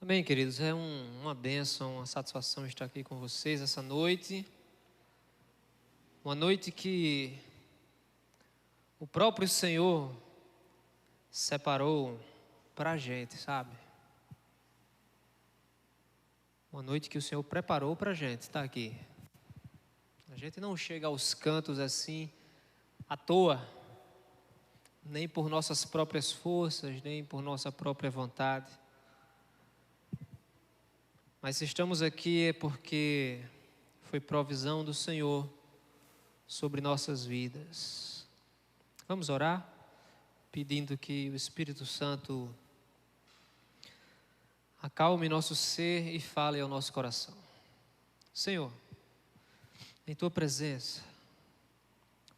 Amém, queridos. É uma bênção, uma satisfação estar aqui com vocês essa noite. Uma noite que o próprio Senhor separou para a gente, sabe? Uma noite que o Senhor preparou para a gente estar aqui. A gente não chega aos cantos assim à toa, nem por nossas próprias forças, nem por nossa própria vontade. Mas se estamos aqui é porque foi provisão do Senhor sobre nossas vidas. Vamos orar, pedindo que o Espírito Santo acalme nosso ser e fale ao nosso coração. Senhor, em Tua presença,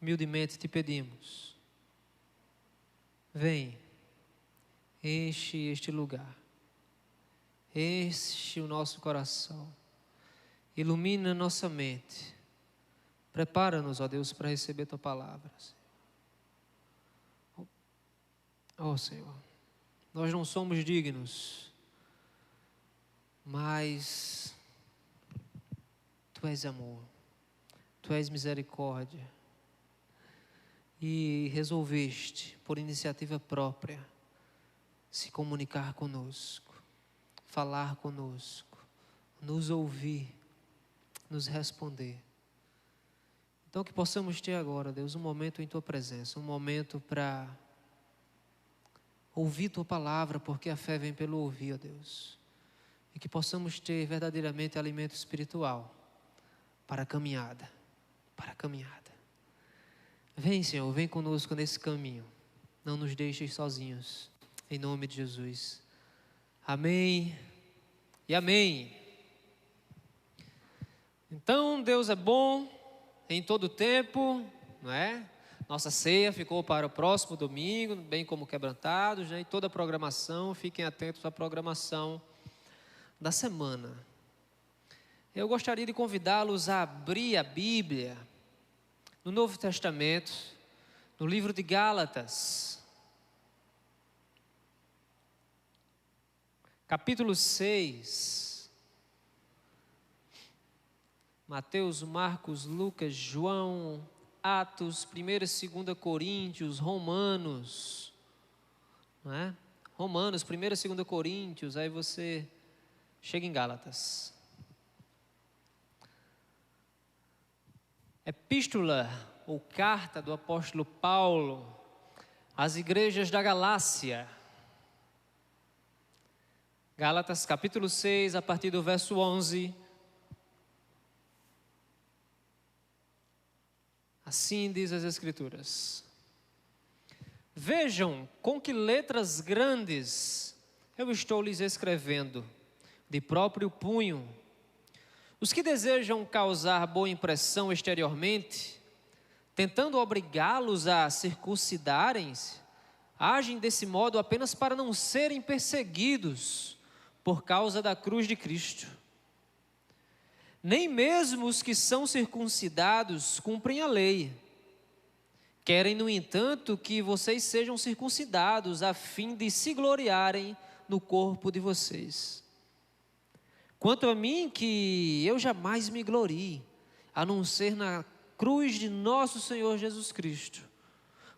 humildemente te pedimos, vem, enche este lugar. Enche o nosso coração, ilumina nossa mente, prepara-nos, ó Deus, para receber Tua palavra. Ó Senhor, nós não somos dignos, mas Tu és amor, Tu és misericórdia, e resolveste, por iniciativa própria, se comunicar conosco, falar conosco, nos ouvir, nos responder. Então que possamos ter agora, Deus, um momento em Tua presença, um momento para ouvir Tua palavra, porque a fé vem pelo ouvir, ó Deus. E que possamos ter verdadeiramente alimento espiritual para a caminhada, para a caminhada. Vem, Senhor, vem conosco nesse caminho. Não nos deixes sozinhos, em nome de Jesus. Amém e amém. Então, Deus é bom em todo tempo, não é? Nossa ceia ficou para o próximo domingo, bem como quebrantados, né? E toda a programação, fiquem atentos à programação da semana. Eu gostaria de convidá-los a abrir a Bíblia no Novo Testamento, no livro de Gálatas, capítulo 6, Mateus, Marcos, Lucas, João, Atos, 1ª e 2ª Coríntios, Romanos, não é? Romanos, 1ª e 2ª Coríntios, aí você chega em Gálatas. Epístola ou carta do apóstolo Paulo às igrejas da Galácia. Gálatas capítulo 6, a partir do verso 11. Assim diz as Escrituras. Vejam com que letras grandes eu estou lhes escrevendo, de próprio punho. Os que desejam causar boa impressão exteriormente, tentando obrigá-los a circuncidarem-se, agem desse modo apenas para não serem perseguidos por causa da cruz de Cristo. Nem mesmo os que são circuncidados cumprem a lei. Querem, no entanto, que vocês sejam circuncidados, a fim de se gloriarem no corpo de vocês. Quanto a mim, que eu jamais me glorie, a não ser na cruz de nosso Senhor Jesus Cristo,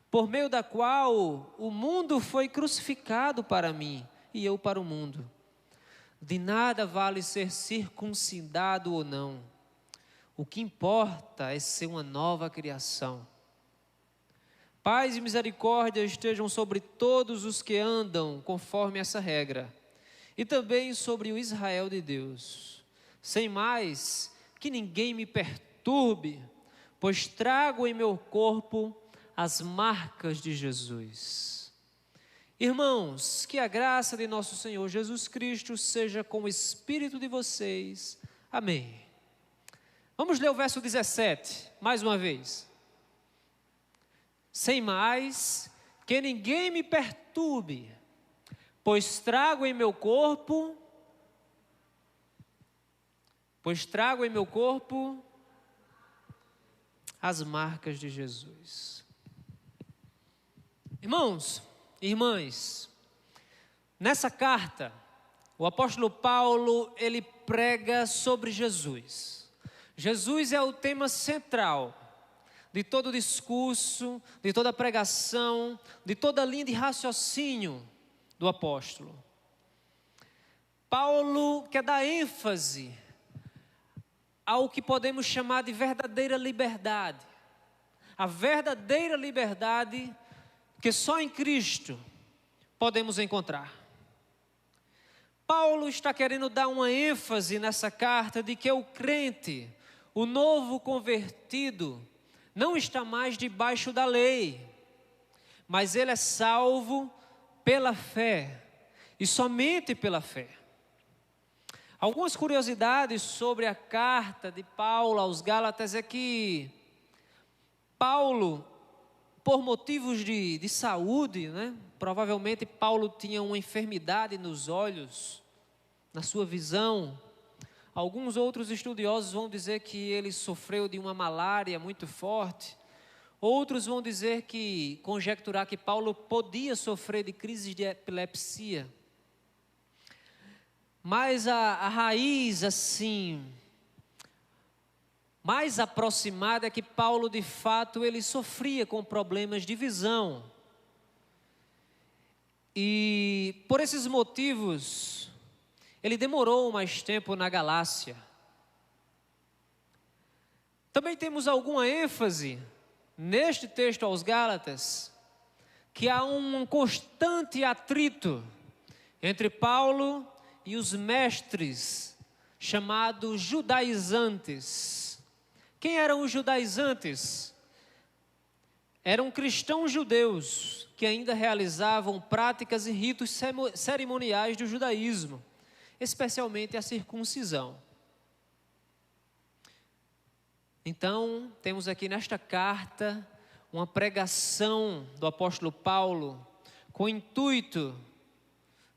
por meio da qual o mundo foi crucificado para mim e eu para o mundo. De nada vale ser circuncidado ou não. O que importa é ser uma nova criação. Paz e misericórdia estejam sobre todos os que andam conforme essa regra, e também sobre o Israel de Deus. Sem mais, que ninguém me perturbe, pois trago em meu corpo as marcas de Jesus. Irmãos, que a graça de nosso Senhor Jesus Cristo seja com o espírito de vocês. Amém. Vamos ler o verso 17, mais uma vez. Sem mais, que ninguém me perturbe, pois trago em meu corpo as marcas de Jesus. Irmãos, irmãs, nessa carta, o apóstolo Paulo, ele prega sobre Jesus. Jesus é o tema central de todo o discurso, de toda a pregação, de toda a linha de raciocínio do apóstolo. Paulo quer dar ênfase ao que podemos chamar de verdadeira liberdade. A verdadeira liberdade que só em Cristo podemos encontrar. Paulo está querendo dar uma ênfase nessa carta de que o crente, o novo convertido, não está mais debaixo da lei, mas ele é salvo pela fé e somente pela fé. Algumas curiosidades sobre a carta de Paulo aos Gálatas é que Paulo, por motivos de saúde, né? Provavelmente Paulo tinha uma enfermidade nos olhos, na sua visão. Alguns outros estudiosos vão dizer que ele sofreu de uma malária muito forte. Outros vão dizer que, conjecturar que Paulo podia sofrer de crises de epilepsia. Mas a raiz, assim, mais aproximada é que Paulo, de fato, ele sofria com problemas de visão. E por esses motivos, ele demorou mais tempo na Galácia. Também temos alguma ênfase neste texto aos Gálatas, que há um constante atrito entre Paulo e os mestres chamados judaizantes. Quem eram os judaizantes? Eram cristãos judeus que ainda realizavam práticas e ritos cerimoniais do judaísmo, especialmente a circuncisão. Então, temos aqui nesta carta uma pregação do apóstolo Paulo com o intuito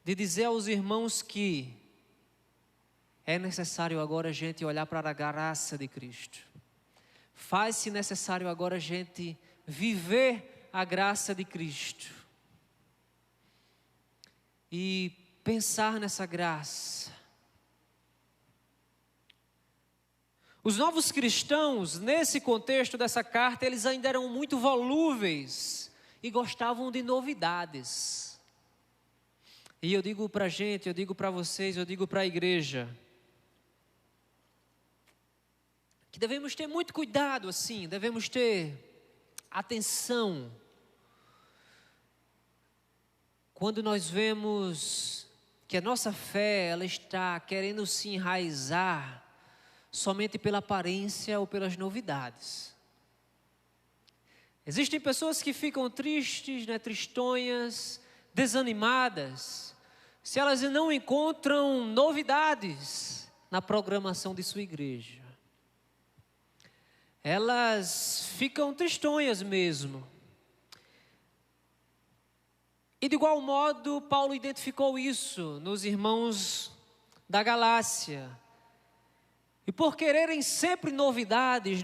de dizer aos irmãos que é necessário agora a gente olhar para a graça de Cristo. Faz-se necessário agora a gente viver a graça de Cristo e pensar nessa graça. Os novos cristãos, nesse contexto dessa carta, eles ainda eram muito volúveis e gostavam de novidades. E eu digo para a gente, eu digo para vocês, eu digo para a igreja, que devemos ter muito cuidado, assim, devemos ter atenção quando nós vemos que a nossa fé, ela está querendo se enraizar somente pela aparência ou pelas novidades. Existem pessoas que ficam tristes, né, tristonhas, desanimadas, se elas não encontram novidades na programação de sua igreja. Elas ficam tristonhas mesmo. E de igual modo, Paulo identificou isso nos irmãos da Galácia. E por quererem sempre novidades,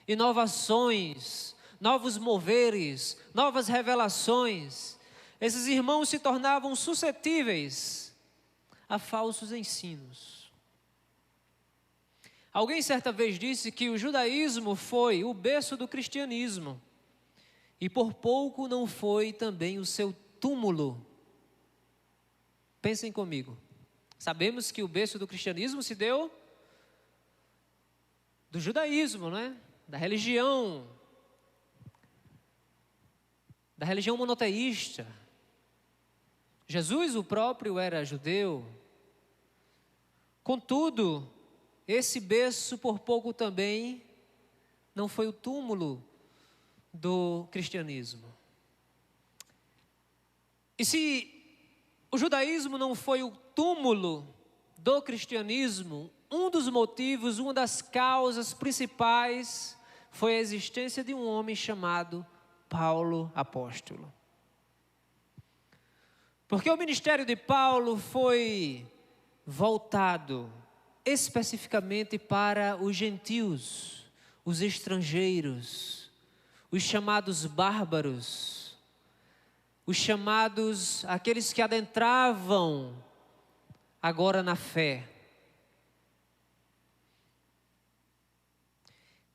inovações, novos moveres, novas revelações, esses irmãos se tornavam suscetíveis a falsos ensinos. Alguém certa vez disse que o judaísmo foi o berço do cristianismo e por pouco não foi também o seu túmulo. Pensem comigo. Sabemos que o berço do cristianismo se deu do judaísmo, né? Da religião monoteísta. Jesus, o próprio, era judeu. Contudo, esse berço por pouco também não foi o túmulo do cristianismo. E se o judaísmo não foi o túmulo do cristianismo, um dos motivos, uma das causas principais foi a existência de um homem chamado Paulo apóstolo. Porque o ministério de Paulo foi voltado especificamente para os gentios, os estrangeiros, os chamados bárbaros, os chamados, aqueles que adentravam agora na fé.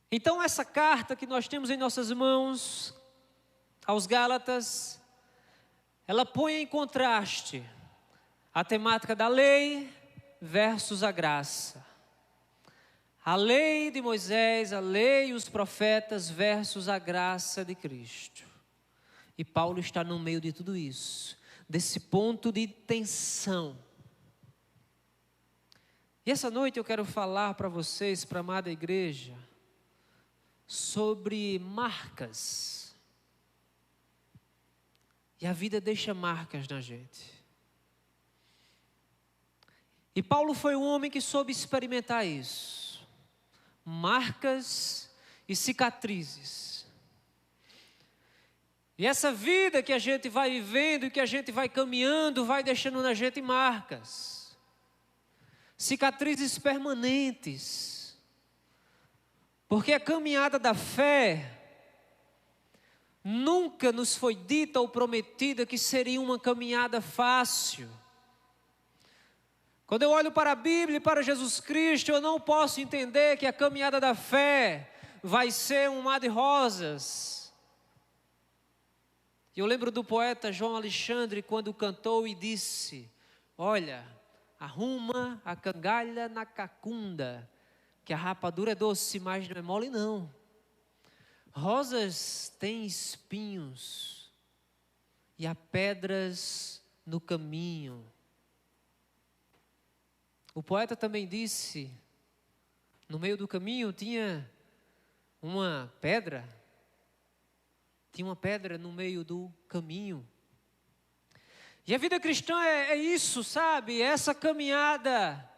Então essa carta que nós temos em nossas mãos, aos Gálatas, ela põe em contraste a temática da lei versus a graça. A lei de Moisés, a lei e os profetas versus a graça de Cristo. E Paulo está no meio de tudo isso, desse ponto de tensão. E essa noite eu quero falar para vocês, para a amada igreja, sobre marcas. E a vida deixa marcas na gente. E Paulo foi um homem que soube experimentar isso. Marcas e cicatrizes. E essa vida que a gente vai vivendo, que a gente vai caminhando, vai deixando na gente marcas. Cicatrizes permanentes. Porque a caminhada da fé nunca nos foi dita ou prometida que seria uma caminhada fácil. Quando eu olho para a Bíblia e para Jesus Cristo, eu não posso entender que a caminhada da fé vai ser um mar de rosas. Eu lembro do poeta João Alexandre quando cantou e disse: olha, arruma a cangalha na cacunda, que a rapadura é doce, mas não é mole não. Rosas têm espinhos e há pedras no caminho. O poeta também disse, no meio do caminho tinha uma pedra. Tinha uma pedra no meio do caminho. E a vida cristã é isso, sabe? Essa caminhada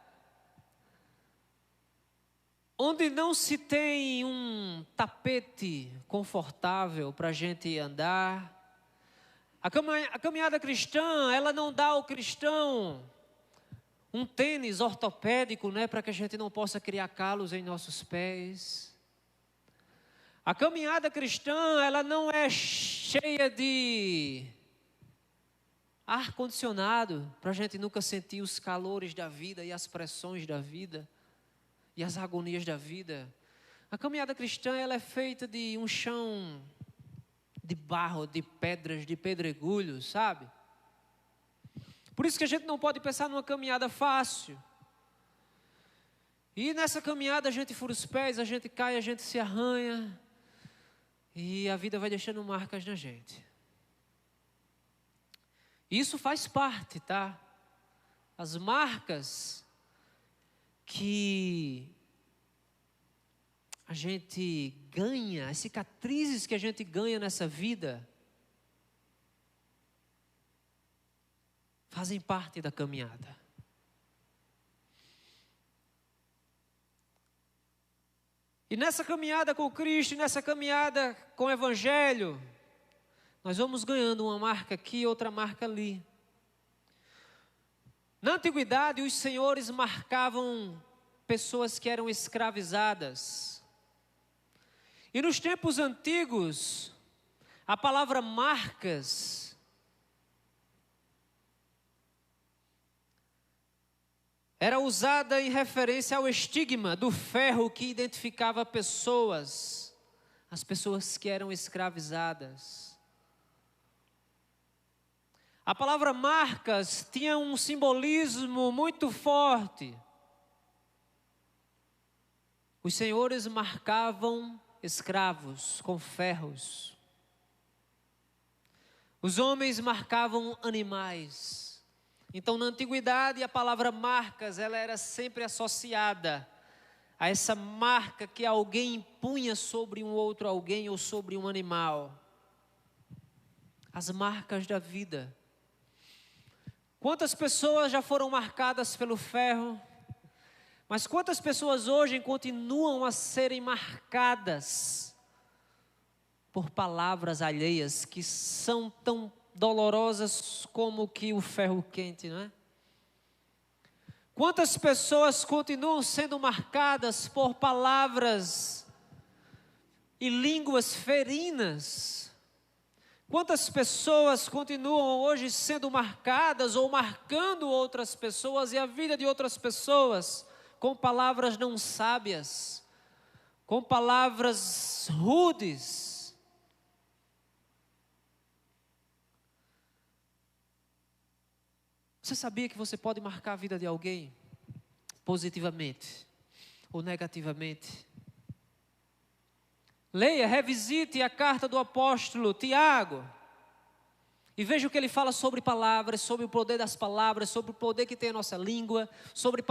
onde não se tem um tapete confortável para a gente andar. A caminhada cristã, ela não dá ao cristão um tênis ortopédico, né, para que a gente não possa criar calos em nossos pés. A caminhada cristã, ela não é cheia de ar-condicionado, para a gente nunca sentir os calores da vida e as pressões da vida e as agonias da vida. A caminhada cristã, ela é feita de um chão de barro, de pedras, de pedregulhos, sabe? Por isso que a gente não pode pensar numa caminhada fácil. E nessa caminhada a gente fura os pés, a gente cai, a gente se arranha. E a vida vai deixando marcas na gente. Isso faz parte, tá? As marcas que a gente ganha, as cicatrizes que a gente ganha nessa vida, fazem parte da caminhada. E nessa caminhada com Cristo, nessa caminhada com o Evangelho, nós vamos ganhando uma marca aqui, outra marca ali. Na antiguidade, os senhores marcavam pessoas que eram escravizadas. E nos tempos antigos, a palavra marcas era usada em referência ao estigma do ferro que identificava pessoas, as pessoas que eram escravizadas. A palavra marcas tinha um simbolismo muito forte. Os senhores marcavam escravos com ferros. Os homens marcavam animais. Então, na antiguidade, a palavra marcas, ela era sempre associada a essa marca que alguém impunha sobre um outro alguém ou sobre um animal. As marcas da vida. Quantas pessoas já foram marcadas pelo ferro? Mas quantas pessoas hoje continuam a serem marcadas por palavras alheias que são tão dolorosas como que o ferro quente, não é? Quantas pessoas continuam sendo marcadas por palavras e línguas ferinas Quantas pessoas continuam hoje sendo marcadas ou marcando outras pessoas e a vida de outras pessoas com palavras não sábias, com palavras rudes? Você sabia que você pode marcar a vida de alguém positivamente ou negativamente? Leia, revisite a carta do apóstolo Tiago e veja o que ele fala sobre palavras, sobre o poder das palavras, sobre o poder que tem a nossa língua, sobre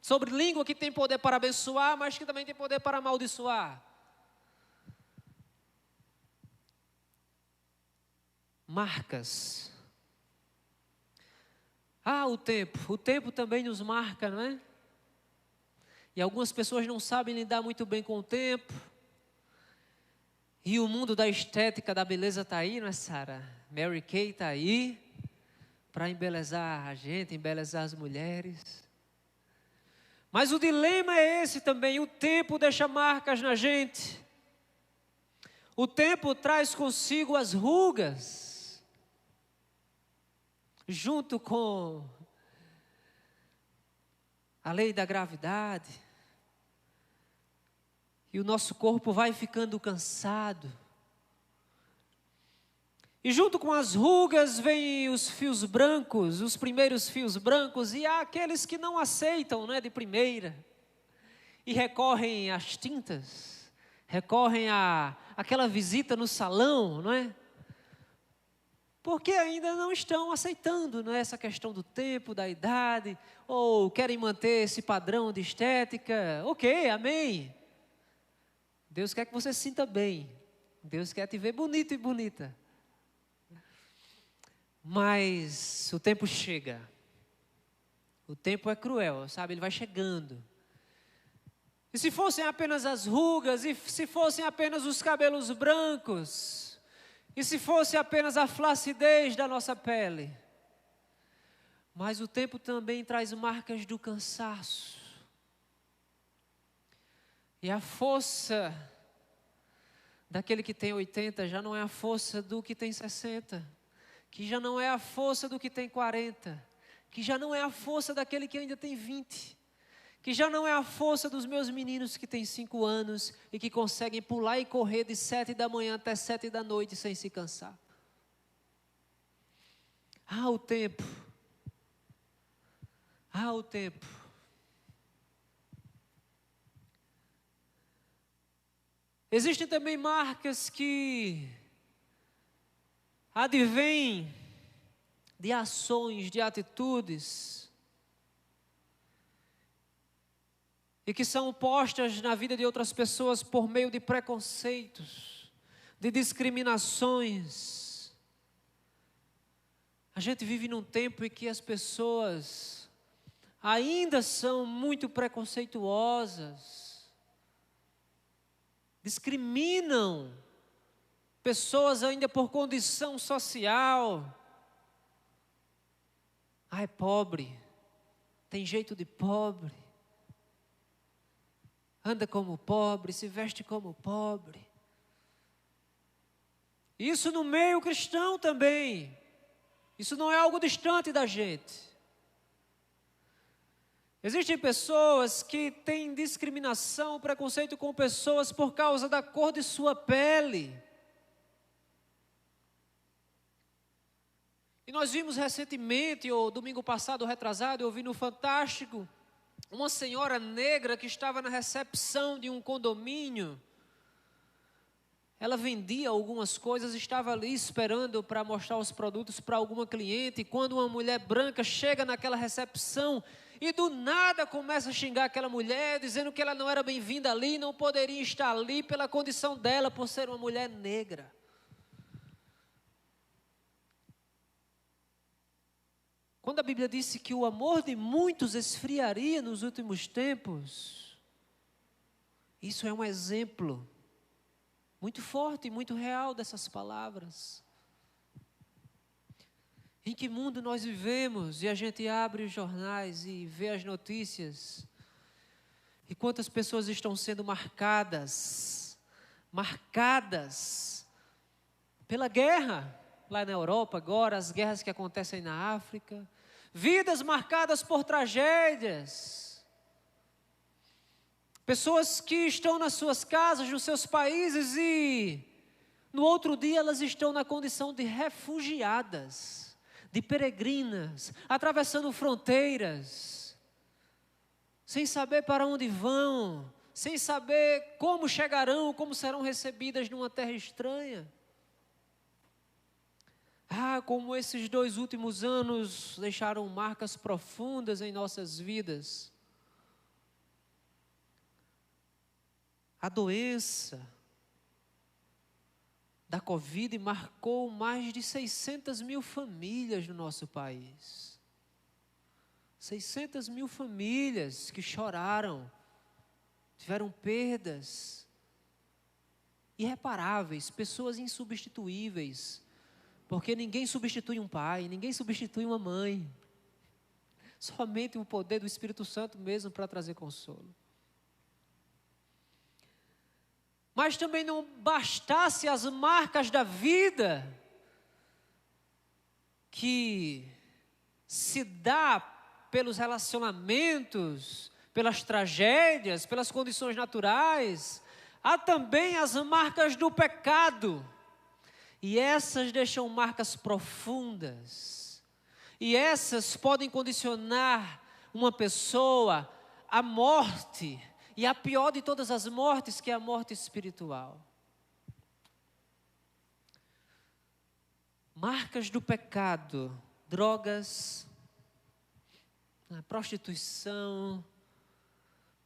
sobre língua que tem poder para abençoar, mas que também tem poder para amaldiçoar. Marcas. O tempo também nos marca, não é? E algumas pessoas não sabem lidar muito bem com o tempo. E o mundo da estética, da beleza está aí, não é, Sara? Mary Kay está aí para embelezar a gente, embelezar as mulheres. Mas o dilema é esse também, o tempo deixa marcas na gente. O tempo traz consigo as rugas, junto com a lei da gravidade. E o nosso corpo vai ficando cansado. E junto com as rugas vêm os fios brancos, os primeiros fios brancos. E há aqueles que não aceitam, né, de primeira. E recorrem às tintas. Recorrem àquela visita no salão, não é? Porque ainda não estão aceitando, não é, essa questão do tempo, da idade. Ou querem manter esse padrão de estética. Ok, amém. Deus quer que você se sinta bem. Deus quer te ver bonito e bonita. Mas o tempo chega. O tempo é cruel, sabe? Ele vai chegando. E se fossem apenas as rugas, e se fossem apenas os cabelos brancos, e se fosse apenas a flacidez da nossa pele. Mas o tempo também traz marcas do cansaço. E a força daquele que tem 80 já não é a força do que tem 60. Que já não é a força do que tem 40. Que já não é a força daquele que ainda tem 20. Que já não é a força dos meus meninos que têm 5 anos e que conseguem pular e correr de 7 da manhã até 7 da noite sem se cansar. Há o tempo. Há o tempo. Existem também marcas que advêm de ações, de atitudes, e que são postas na vida de outras pessoas por meio de preconceitos, de discriminações. A gente vive num tempo em que as pessoas ainda são muito preconceituosas, discriminam pessoas ainda por condição social. É pobre, tem jeito de pobre, anda como pobre, se veste como pobre. Isso no meio cristão também. Isso não é algo distante da gente. Existem pessoas que têm discriminação, preconceito com pessoas por causa da cor de sua pele. E nós vimos recentemente, ou domingo passado, retrasado, eu vi no Fantástico, uma senhora negra que estava na recepção de um condomínio. Ela vendia algumas coisas, estava ali esperando para mostrar os produtos para alguma cliente. E quando uma mulher branca chega naquela recepção e do nada começa a xingar aquela mulher, dizendo que ela não era bem-vinda ali, não poderia estar ali pela condição dela, por ser uma mulher negra. Quando a Bíblia disse que o amor de muitos esfriaria nos últimos tempos, isso é um exemplo muito forte e muito real dessas palavras. Em que mundo nós vivemos e a gente abre os jornais e vê as notícias e quantas pessoas estão sendo marcadas pela guerra, lá na Europa agora, as guerras que acontecem na África, vidas marcadas por tragédias, pessoas que estão nas suas casas, nos seus países e no outro dia elas estão na condição de refugiadas, de peregrinas, atravessando fronteiras, sem saber para onde vão, sem saber como chegarão, como serão recebidas numa terra estranha. Como esses 2 últimos anos deixaram marcas profundas em nossas vidas. A doença da Covid marcou mais de 600 mil famílias no nosso país. 600 mil famílias que choraram, tiveram perdas irreparáveis, pessoas insubstituíveis, porque ninguém substitui um pai, ninguém substitui uma mãe, somente o poder do Espírito Santo mesmo para trazer consolo. Mas também não bastasse as marcas da vida que se dá pelos relacionamentos, pelas tragédias, pelas condições naturais, há também as marcas do pecado. E essas deixam marcas profundas. E essas podem condicionar uma pessoa à morte. E a pior de todas as mortes, que é a morte espiritual. Marcas do pecado, drogas, prostituição,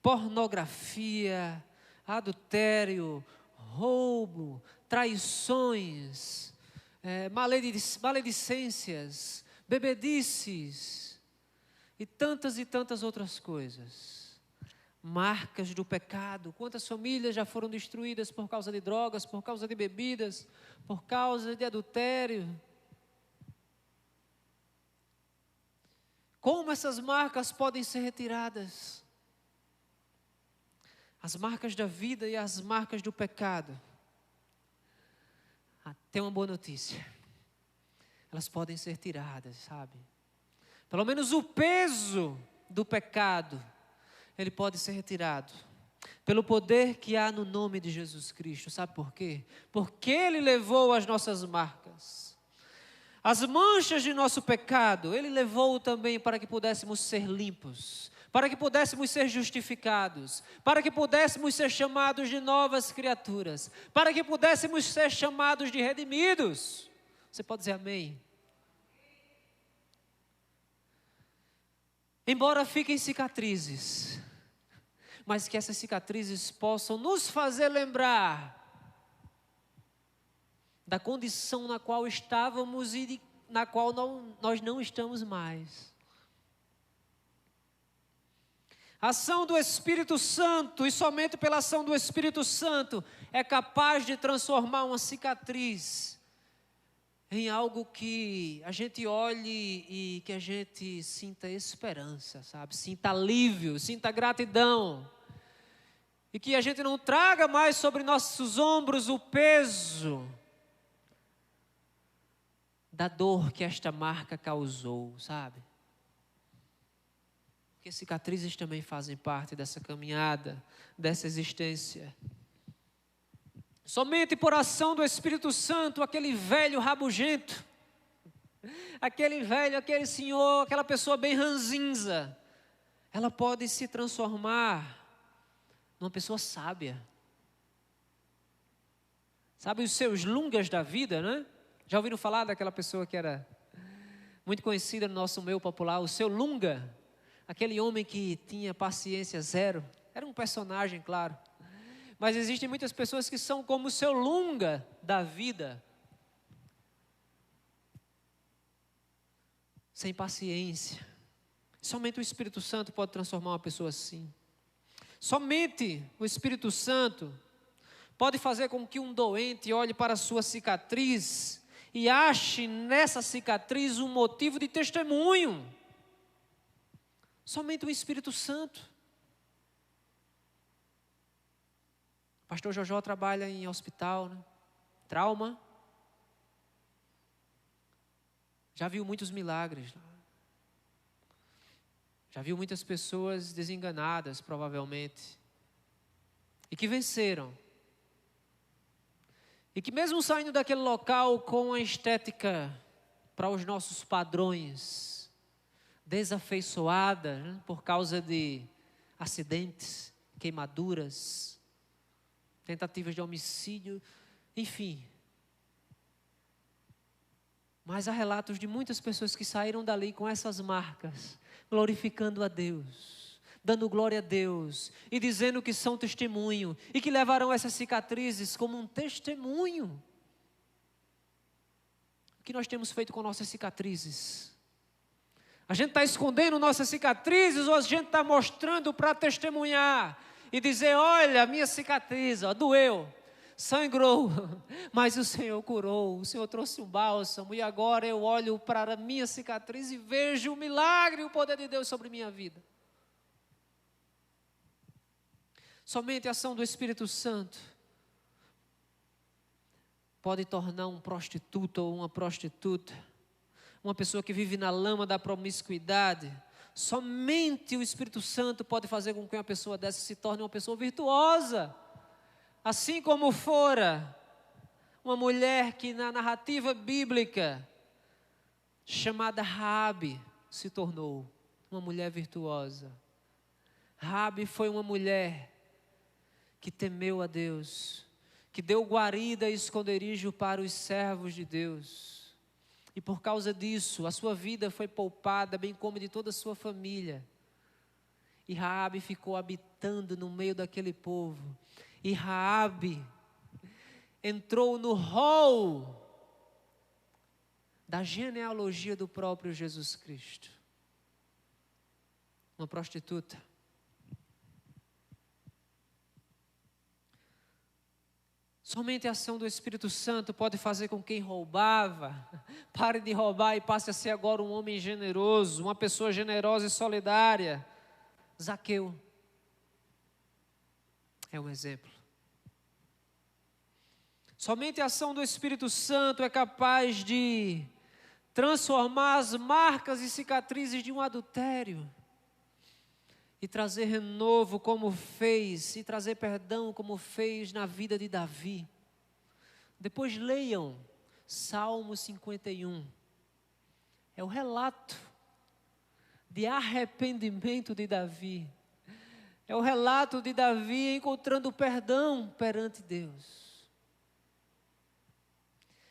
pornografia, adultério, roubo, traições, maledicências, bebedices e tantas outras coisas. Marcas do pecado. Quantas famílias já foram destruídas por causa de drogas, por causa de bebidas, por causa de adultério? Como essas marcas podem ser retiradas? As marcas da vida e as marcas do pecado. Tem uma boa notícia. Elas podem ser tiradas, sabe? Pelo menos o peso do pecado, ele pode ser retirado. Pelo poder que há no nome de Jesus Cristo. Sabe por quê? Porque Ele levou as nossas marcas. As manchas de nosso pecado, Ele levou também para que pudéssemos ser limpos. Para que pudéssemos ser justificados, para que pudéssemos ser chamados de novas criaturas, para que pudéssemos ser chamados de redimidos. Você pode dizer amém? Embora fiquem cicatrizes, mas que essas cicatrizes possam nos fazer lembrar da condição na qual estávamos e na qual nós não estamos mais. A ação do Espírito Santo, e somente pela ação do Espírito Santo, é capaz de transformar uma cicatriz em algo que a gente olhe e que a gente sinta esperança, sabe? Sinta alívio, sinta gratidão. E que a gente não traga mais sobre nossos ombros o peso da dor que esta marca causou, sabe? Porque cicatrizes também fazem parte dessa caminhada, dessa existência. Somente por ação do Espírito Santo, aquele velho rabugento, aquele senhor, aquela pessoa bem ranzinza, ela pode se transformar numa pessoa sábia. Sabe os seus lungas da vida, né? Já ouviram falar daquela pessoa que era muito conhecida no nosso meio popular, o seu lunga? Aquele homem que tinha paciência zero. Era um personagem, claro. Mas existem muitas pessoas que são como o seu lunga da vida. Sem paciência. Somente o Espírito Santo pode transformar uma pessoa assim. Somente o Espírito Santo pode fazer com que um doente olhe para a sua cicatriz e ache nessa cicatriz um motivo de testemunho. Somente o Espírito Santo. O pastor Jojó trabalha em hospital, né? Trauma. Já viu muitos milagres lá. Já viu muitas pessoas desenganadas, provavelmente. E que venceram. E que mesmo saindo daquele local com a estética para os nossos padrões, desafeiçoada, né, por causa de acidentes, queimaduras, tentativas de homicídio, enfim. Mas há relatos de muitas pessoas que saíram dali com essas marcas, glorificando a Deus, dando glória a Deus e dizendo que são testemunho e que levarão essas cicatrizes como um testemunho. O que nós temos feito com nossas cicatrizes? A gente está escondendo nossas cicatrizes ou a gente está mostrando para testemunhar e dizer: olha, minha cicatriz, ó, doeu, sangrou, mas o Senhor curou, o Senhor trouxe um bálsamo e agora eu olho para a minha cicatriz e vejo o milagre e o poder de Deus sobre minha vida. Somente a ação do Espírito Santo pode tornar um prostituto ou uma prostituta, uma pessoa que vive na lama da promiscuidade. Somente o Espírito Santo pode fazer com que uma pessoa dessa se torne uma pessoa virtuosa. Assim como fora uma mulher que na narrativa bíblica, chamada Raabe, se tornou uma mulher virtuosa. Raabe foi uma mulher que temeu a Deus, que deu guarida e esconderijo para os servos de Deus. E por causa disso, a sua vida foi poupada, bem como de toda a sua família. E Raabe ficou habitando no meio daquele povo. E Raabe entrou no rol da genealogia do próprio Jesus Cristo. Uma prostituta. Somente a ação do Espírito Santo pode fazer com que quem roubava pare de roubar e passe a ser agora um homem generoso, uma pessoa generosa e solidária. Zaqueu é um exemplo. Somente a ação do Espírito Santo é capaz de transformar as marcas e cicatrizes de um adultério e trazer renovo como fez, e trazer perdão como fez na vida de Davi. Depois leiam Salmo 51. É o relato de arrependimento de Davi. É o relato de Davi encontrando perdão perante Deus.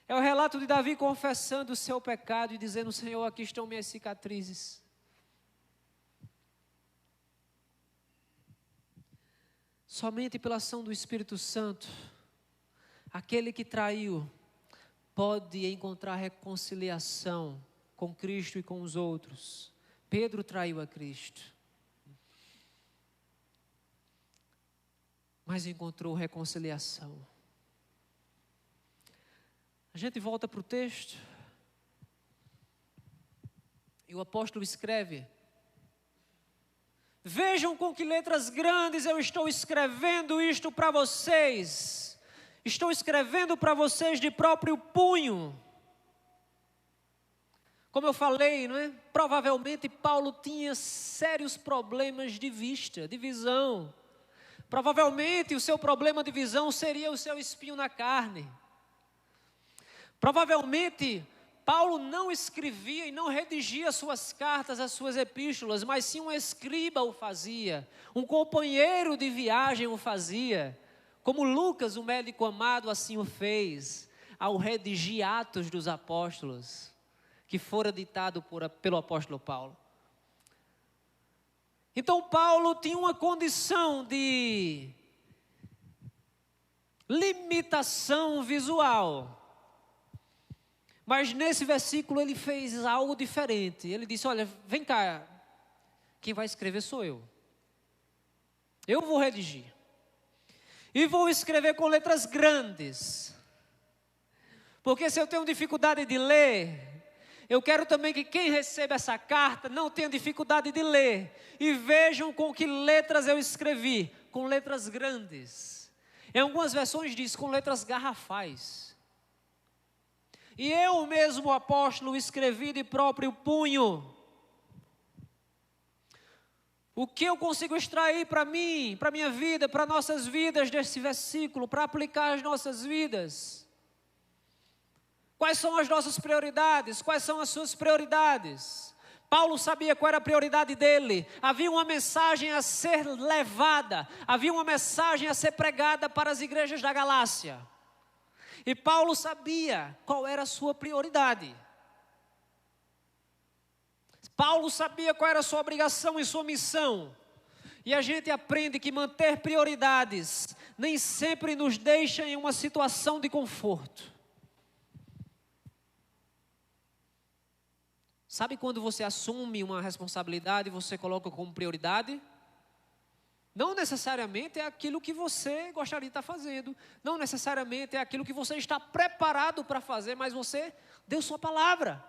É o relato de Davi confessando o seu pecado e dizendo: Senhor, aqui estão minhas cicatrizes. Somente pela ação do Espírito Santo, aquele que traiu pode encontrar reconciliação com Cristo e com os outros. Pedro traiu a Cristo, mas encontrou reconciliação. A gente volta para o texto, e o apóstolo escreve: vejam com que letras grandes eu estou escrevendo isto para vocês. Estou escrevendo para vocês de próprio punho. Como eu falei, não é? Provavelmente Paulo tinha sérios problemas de vista, de visão. Provavelmente o seu problema de visão seria o seu espinho na carne. Provavelmente Paulo não escrevia e não redigia suas cartas, as suas epístolas, mas sim um escriba o fazia, um companheiro de viagem o fazia, como Lucas, o médico amado, assim o fez, ao redigir Atos dos Apóstolos, que fora ditado pelo apóstolo Paulo. Então Paulo tinha uma condição de limitação visual. Mas nesse versículo ele fez algo diferente. Ele disse: olha, vem cá, quem vai escrever sou eu. Eu vou redigir. E vou escrever com letras grandes. Porque se eu tenho dificuldade de ler, eu quero também que quem receba essa carta não tenha dificuldade de ler. E vejam com que letras eu escrevi. Com letras grandes. Em algumas versões diz com letras garrafais. E eu mesmo, apóstolo, escrevi de próprio punho. O que eu consigo extrair para mim, para a minha vida, para nossas vidas desse versículo, para aplicar às nossas vidas? Quais são as nossas prioridades? Quais são as suas prioridades? Paulo sabia qual era a prioridade dele. Havia uma mensagem a ser levada, havia uma mensagem a ser pregada para as igrejas da Galácia. E Paulo sabia qual era a sua prioridade. Paulo sabia qual era a sua obrigação e sua missão. E a gente aprende que manter prioridades nem sempre nos deixa em uma situação de conforto. Sabe quando você assume uma responsabilidade e você coloca como prioridade? Não necessariamente é aquilo que você gostaria de estar fazendo. Não necessariamente é aquilo que você está preparado para fazer, mas você deu sua palavra.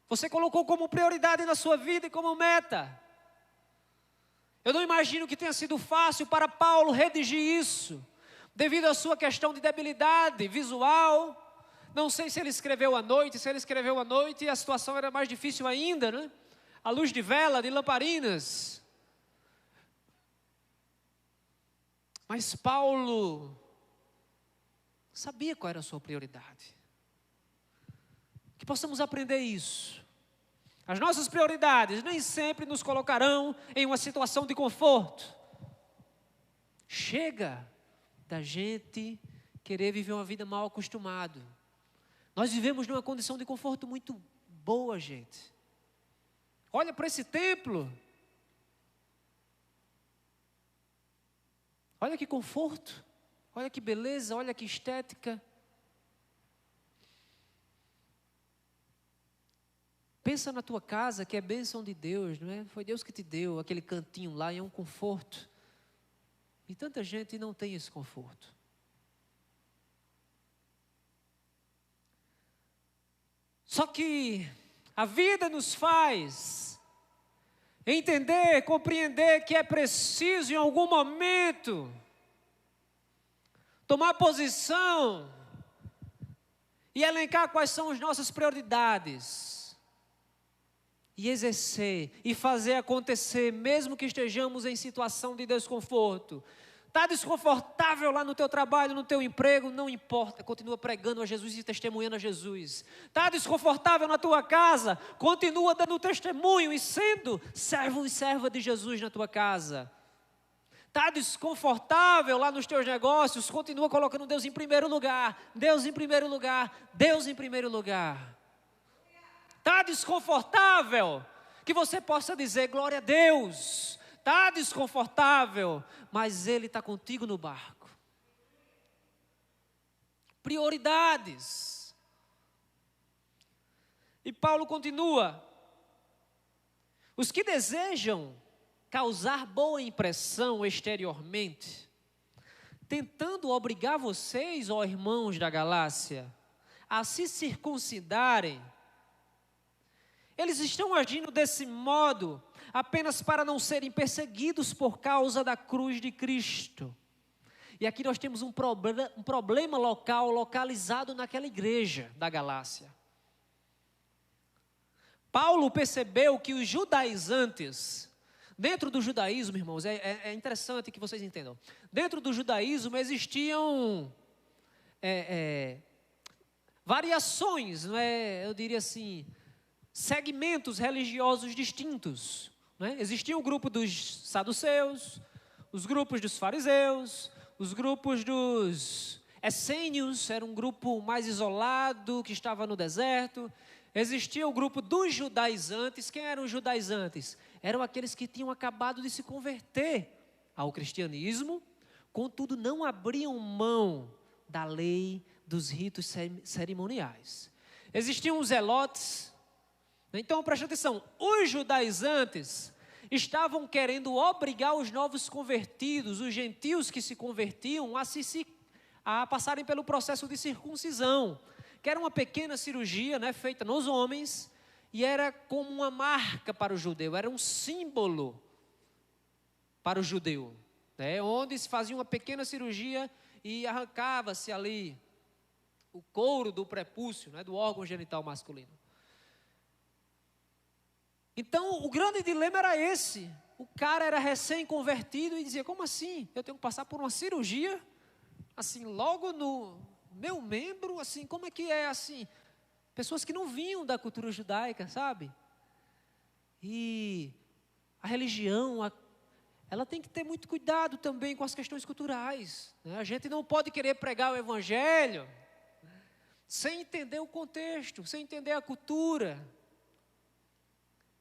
Você colocou como prioridade na sua vida e como meta. Eu não imagino que tenha sido fácil para Paulo redigir isso, devido à sua questão de debilidade visual. Não sei se ele escreveu à noite, a situação era mais difícil ainda, né? À luz de vela, de lamparinas. Mas Paulo sabia qual era a sua prioridade. Que possamos aprender isso. As nossas prioridades nem sempre nos colocarão em uma situação de conforto. Chega da gente querer viver uma vida mal acostumado. Nós vivemos numa condição de conforto muito boa, gente. Olha para esse templo. Olha que conforto. Olha que beleza, olha que estética. Pensa na tua casa, que é bênção de Deus, não é? Foi Deus que te deu aquele cantinho lá e é um conforto. E tanta gente não tem esse conforto. Só que a vida nos faz entender, compreender que é preciso em algum momento tomar posição e elencar quais são as nossas prioridades. E exercer, e fazer acontecer, mesmo que estejamos em situação de desconforto. Está desconfortável lá no teu trabalho, no teu emprego, não importa, continua pregando a Jesus e testemunhando a Jesus. Está desconfortável na tua casa, continua dando testemunho e sendo servo e serva de Jesus na tua casa. Está desconfortável lá nos teus negócios, continua colocando Deus em primeiro lugar, Deus em primeiro lugar, Deus em primeiro lugar. Está desconfortável, que você possa dizer glória a Deus. Está desconfortável, mas Ele está contigo no barco. Prioridades. E Paulo continua. Os que desejam causar boa impressão exteriormente, tentando obrigar vocês, ó irmãos da Galácia, a se circuncidarem, eles estão agindo desse modo apenas para não serem perseguidos por causa da cruz de Cristo. E aqui nós temos um problema localizado naquela igreja da Galácia. Paulo percebeu que os judaizantes, dentro do judaísmo, irmãos, é interessante que vocês entendam. Dentro do judaísmo existiam variações, não é? Eu diria assim, segmentos religiosos distintos, né? Existia o grupo dos saduceus, os grupos dos fariseus, os grupos dos essênios, era um grupo mais isolado que estava no deserto. Existia o grupo dos judaizantes. Quem eram os judaizantes? Eram aqueles que tinham acabado de se converter ao cristianismo, contudo não abriam mão da lei dos ritos cerimoniais. Existiam os zelotes. Então, preste atenção, os judaizantes estavam querendo obrigar os novos convertidos, os gentios que se convertiam, a passarem pelo processo de circuncisão, que era uma pequena cirurgia, né, feita nos homens, e era como uma marca para o judeu, era um símbolo para o judeu, né, onde se fazia uma pequena cirurgia e arrancava-se ali o couro do prepúcio, né, do órgão genital masculino. Então, o grande dilema era esse. O cara era recém-convertido e dizia, como assim? Eu tenho que passar por uma cirurgia? Assim, logo no meu membro? Assim, como é que é assim? Pessoas que não vinham da cultura judaica, sabe? E a religião, ela tem que ter muito cuidado também com as questões culturais, né? A gente não pode querer pregar o evangelho sem entender o contexto, sem entender a cultura.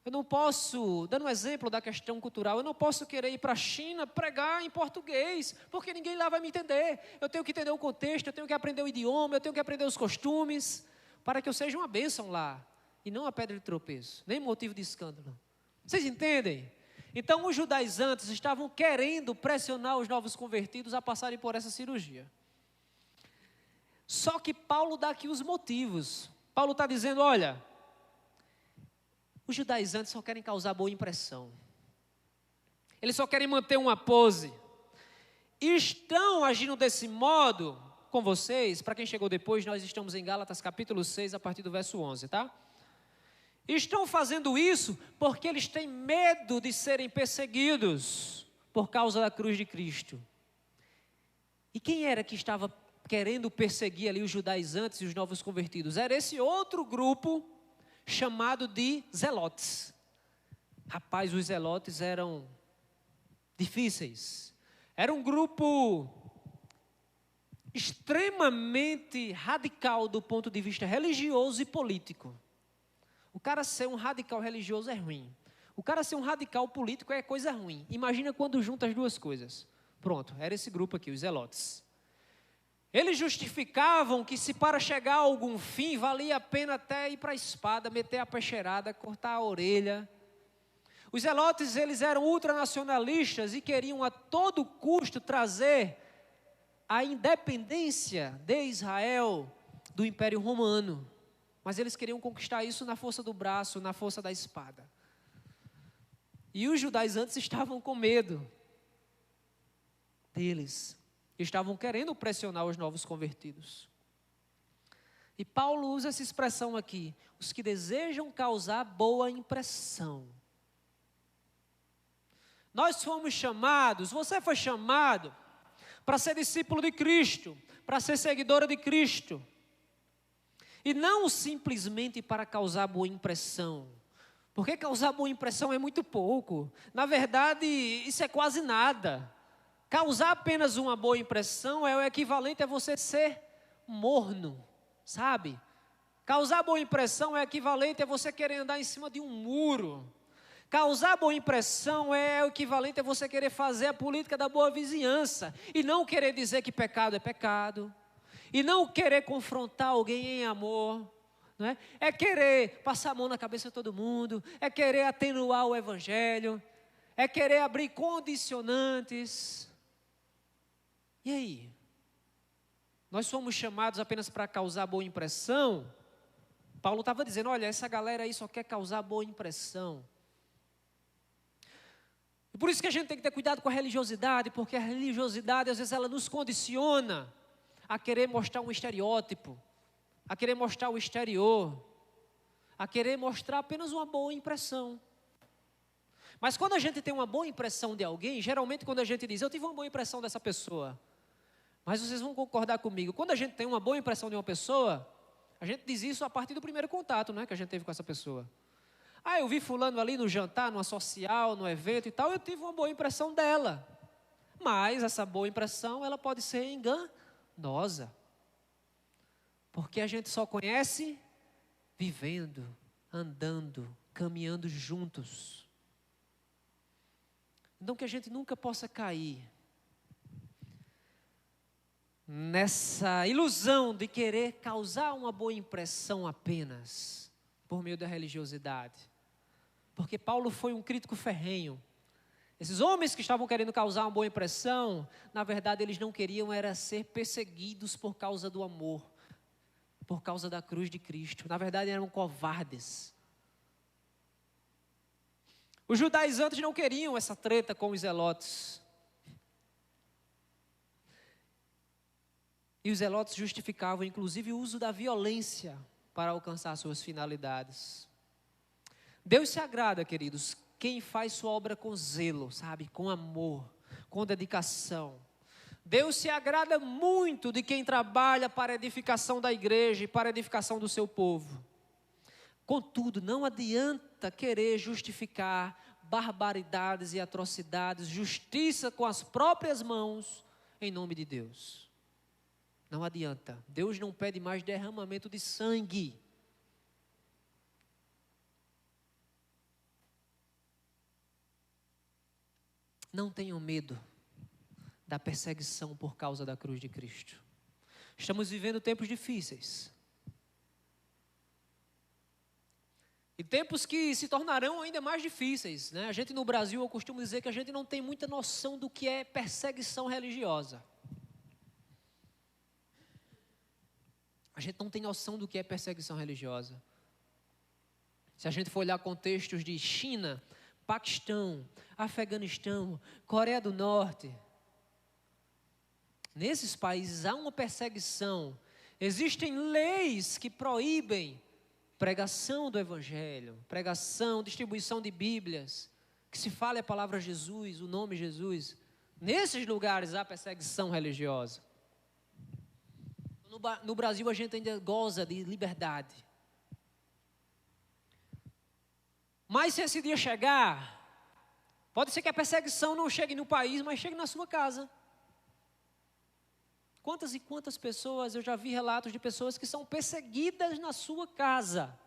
Eu não posso, dando um exemplo da questão cultural, eu não posso querer ir para a China pregar em português, porque ninguém lá vai me entender. Eu tenho que entender o contexto, eu tenho que aprender o idioma, eu tenho que aprender os costumes, para que eu seja uma bênção lá, e não a pedra de tropeço, nem motivo de escândalo. Vocês entendem? Então os judaizantes estavam querendo pressionar os novos convertidos a passarem por essa cirurgia. Só que Paulo dá aqui os motivos. Paulo está dizendo, olha, os judaizantes só querem causar boa impressão. Eles só querem manter uma pose. E estão agindo desse modo com vocês. Para quem chegou depois, nós estamos em Gálatas capítulo 6, a partir do verso 11, tá? Estão fazendo isso porque eles têm medo de serem perseguidos por causa da cruz de Cristo. E quem era que estava querendo perseguir ali os judaizantes e os novos convertidos? Era esse outro grupo chamado de zelotes. Rapaz, os zelotes eram difíceis. Era um grupo extremamente radical do ponto de vista religioso e político. O cara ser um radical religioso é ruim. O cara ser um radical político é coisa ruim. Imagina quando junta as duas coisas. Pronto, era esse grupo aqui, os zelotes. Eles justificavam que se para chegar a algum fim, valia a pena até ir para a espada, meter a peixeirada, cortar a orelha. Os zelotes, eles eram ultranacionalistas e queriam a todo custo trazer a independência de Israel do Império Romano. Mas eles queriam conquistar isso na força do braço, na força da espada. E os judaizantes estavam com medo deles. Estavam querendo pressionar os novos convertidos. E Paulo usa essa expressão aqui, os que desejam causar boa impressão. Nós fomos chamados, você foi chamado para ser discípulo de Cristo, para ser seguidora de Cristo. E não simplesmente para causar boa impressão. Porque causar boa impressão é muito pouco. Na verdade, isso é quase nada. Causar apenas uma boa impressão é o equivalente a você ser morno, sabe? Causar boa impressão é equivalente a você querer andar em cima de um muro. Causar boa impressão é o equivalente a você querer fazer a política da boa vizinhança. E não querer dizer que pecado é pecado. E não querer confrontar alguém em amor. Não é? É querer passar a mão na cabeça de todo mundo. É querer atenuar o evangelho. É querer abrir condicionantes. E aí? Nós somos chamados apenas para causar boa impressão? Paulo estava dizendo, olha, essa galera aí só quer causar boa impressão. E por isso que a gente tem que ter cuidado com a religiosidade, porque a religiosidade, às vezes, ela nos condiciona a querer mostrar um estereótipo, a querer mostrar o exterior, a querer mostrar apenas uma boa impressão. Mas quando a gente tem uma boa impressão de alguém, geralmente quando a gente diz, eu tive uma boa impressão dessa pessoa, mas vocês vão concordar comigo, quando a gente tem uma boa impressão de uma pessoa, a gente diz isso a partir do primeiro contato, né, que a gente teve com essa pessoa. Ah, eu vi fulano ali no jantar, numa social, no evento e tal, eu tive uma boa impressão dela. Mas essa boa impressão, ela pode ser enganosa. Porque a gente só conhece vivendo, andando, caminhando juntos. Então que a gente nunca possa cair nessa ilusão de querer causar uma boa impressão apenas por meio da religiosidade. Porque Paulo foi um crítico ferrenho. Esses homens que estavam querendo causar uma boa impressão, na verdade eles não queriam era ser perseguidos por causa do amor, por causa da cruz de Cristo. Na verdade eram covardes. Os judaizantes não queriam essa treta com os zelotes. E os zelotes justificavam, inclusive, o uso da violência para alcançar suas finalidades. Deus se agrada, queridos, quem faz sua obra com zelo, sabe, com amor, com dedicação. Deus se agrada muito de quem trabalha para a edificação da igreja e para a edificação do seu povo. Contudo, não adianta querer justificar barbaridades e atrocidades, justiça com as próprias mãos, em nome de Deus. Não adianta. Deus não pede mais derramamento de sangue. Não tenham medo da perseguição por causa da cruz de Cristo. Estamos vivendo tempos difíceis. E tempos que se tornarão ainda mais difíceis, né? A gente no Brasil, eu costumo dizer que a gente não tem muita noção do que é perseguição religiosa. A gente não tem noção do que é perseguição religiosa. Se a gente for olhar contextos de China, Paquistão, Afeganistão, Coreia do Norte, nesses países há uma perseguição. Existem leis que proíbem pregação do Evangelho, pregação, distribuição de Bíblias, que se fale a palavra Jesus, o nome Jesus. Nesses lugares há perseguição religiosa. No Brasil a gente ainda goza de liberdade. Mas se esse dia chegar, pode ser que a perseguição não chegue no país, mas chegue na sua casa. Quantas e quantas pessoas, eu já vi relatos de pessoas que são perseguidas na sua casa.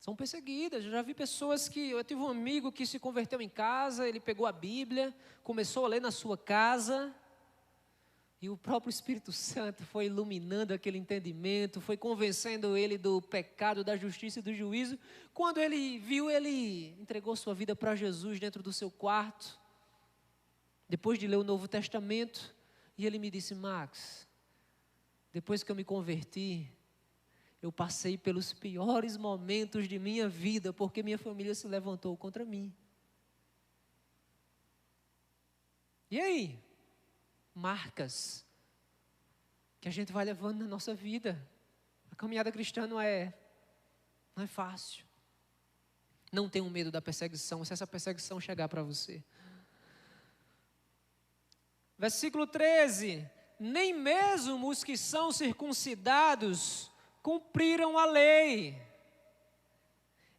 São perseguidas, eu já vi pessoas que, eu tive um amigo que se converteu em casa, ele pegou a Bíblia, começou a ler na sua casa, e o próprio Espírito Santo foi iluminando aquele entendimento, foi convencendo ele do pecado, da justiça e do juízo. Quando ele viu, ele entregou sua vida para Jesus dentro do seu quarto, depois de ler o Novo Testamento, e ele me disse: Max, depois que eu me converti, eu passei pelos piores momentos de minha vida, porque minha família se levantou contra mim. E aí? Marcas que a gente vai levando na nossa vida. A caminhada cristã não é fácil. Não tenham medo da perseguição, se essa perseguição chegar para você. Versículo 13: nem mesmo os que são circuncidados cumpriram a lei.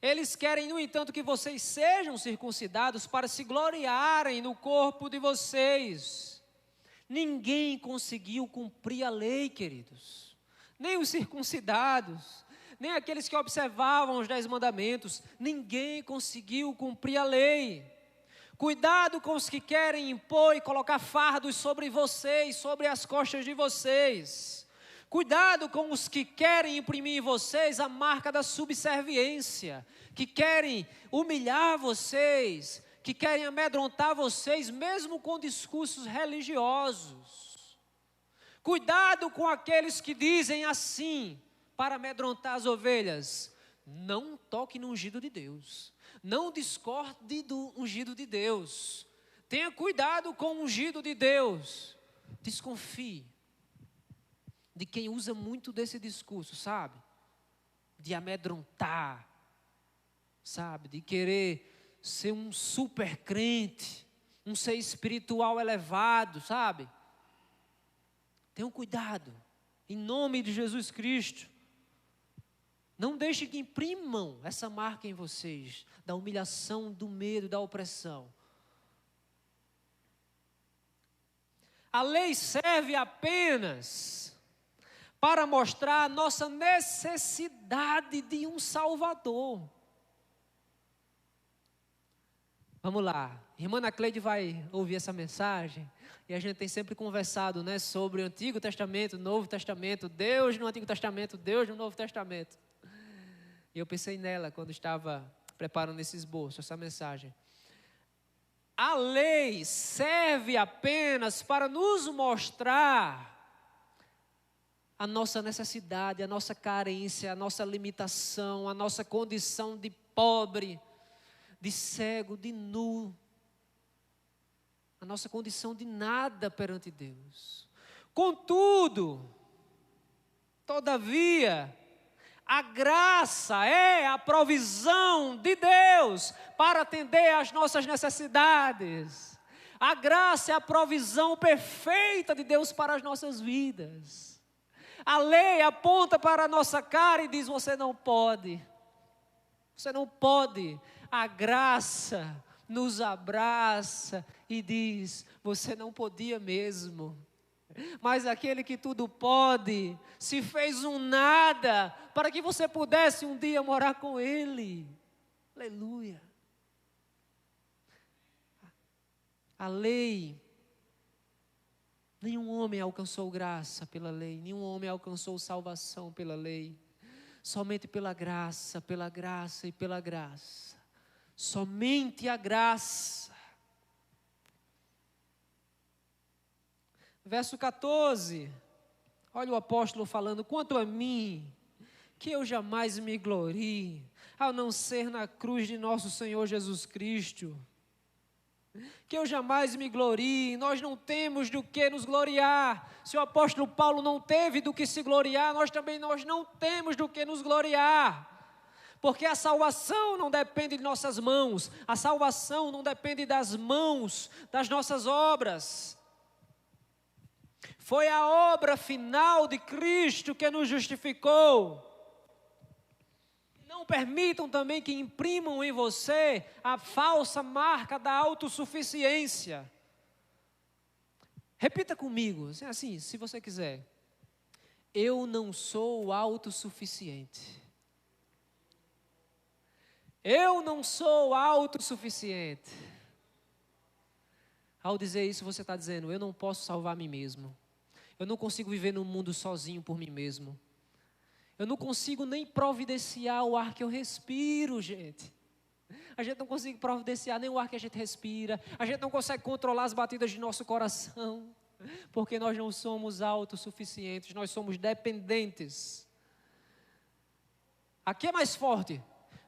Eles querem, no entanto, que vocês sejam circuncidados para se gloriarem no corpo de vocês. Ninguém conseguiu cumprir a lei, queridos. Nem os circuncidados, nem aqueles que observavam os 10 mandamentos. Ninguém conseguiu cumprir a lei. Cuidado com os que querem impor e colocar fardos sobre vocês, sobre as costas de vocês. Cuidado com os que querem imprimir em vocês a marca da subserviência, que querem humilhar vocês, que querem amedrontar vocês, mesmo com discursos religiosos. Cuidado com aqueles que dizem assim, para amedrontar as ovelhas: não toque no ungido de Deus, não discorde do ungido de Deus, tenha cuidado com o ungido de Deus. Desconfie de quem usa muito desse discurso, sabe? De amedrontar, sabe? De querer ser um super crente, um ser espiritual elevado, sabe? Tenham cuidado, em nome de Jesus Cristo. Não deixe que imprimam essa marca em vocês, da humilhação, do medo, da opressão. A lei serve apenas para mostrar a nossa necessidade de um Salvador. Vamos lá, irmã Ana Cleide vai ouvir essa mensagem, e a gente tem sempre conversado, né, sobre o Antigo Testamento, o Novo Testamento, Deus no Antigo Testamento, Deus no Novo Testamento. E eu pensei nela quando estava preparando esse esboço, essa mensagem. A lei serve apenas para nos mostrar a nossa necessidade, a nossa carência, a nossa limitação, a nossa condição de pobre, de cego, de nu. a nossa condição de nada perante Deus. Contudo, todavia, a graça é a provisão de Deus para atender às nossas necessidades. A graça é a provisão perfeita de Deus para as nossas vidas. A lei aponta para a nossa cara e diz: você não pode. Você não pode. A graça nos abraça e diz: você não podia mesmo. Mas aquele que tudo pode, se fez um nada, para que você pudesse um dia morar com Ele. Aleluia. A lei, nenhum homem alcançou graça pela lei, nenhum homem alcançou salvação pela lei. Somente pela graça e pela graça. Somente a graça. Verso 14, olha o apóstolo falando: quanto a mim, que eu jamais me glorie, ao não ser na cruz de nosso Senhor Jesus Cristo. Que eu jamais me glorie, nós não temos do que nos gloriar. Se o apóstolo Paulo não teve do que se gloriar, nós não temos do que nos gloriar. Porque a salvação não depende de nossas mãos, a salvação não depende das mãos, das nossas obras. Foi a obra final de Cristo que nos justificou. Não permitam também que imprimam em você a falsa marca da autossuficiência. Repita comigo, assim, se você quiser. Eu não sou autossuficiente. Eu não sou autossuficiente. Ao dizer isso, você está dizendo: eu não posso salvar a mim mesmo. Eu não consigo viver no mundo sozinho por mim mesmo. Eu não consigo nem providenciar o ar que eu respiro, gente. A gente não consegue providenciar nem o ar que a gente respira. A gente não consegue controlar as batidas de nosso coração. Porque nós não somos autossuficientes, nós somos dependentes. Aqui é mais forte.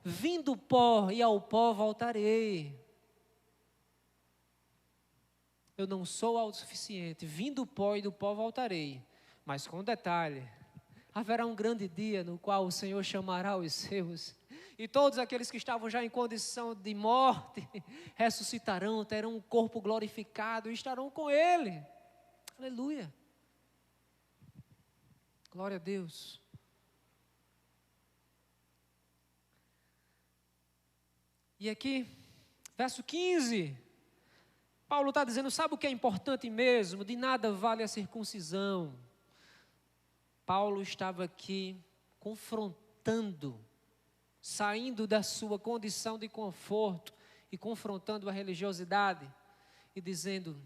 Vim do pó e ao pó voltarei. Eu não sou autossuficiente, vim do pó e do pó voltarei. Mas com detalhe, haverá um grande dia no qual o Senhor chamará os seus, e todos aqueles que estavam já em condição de morte, ressuscitarão, terão um corpo glorificado e estarão com Ele. Aleluia. Glória a Deus. E aqui, verso 15... Paulo está dizendo: sabe o que é importante mesmo? De nada vale a circuncisão. Paulo estava aqui confrontando, saindo da sua condição de conforto e confrontando a religiosidade e dizendo: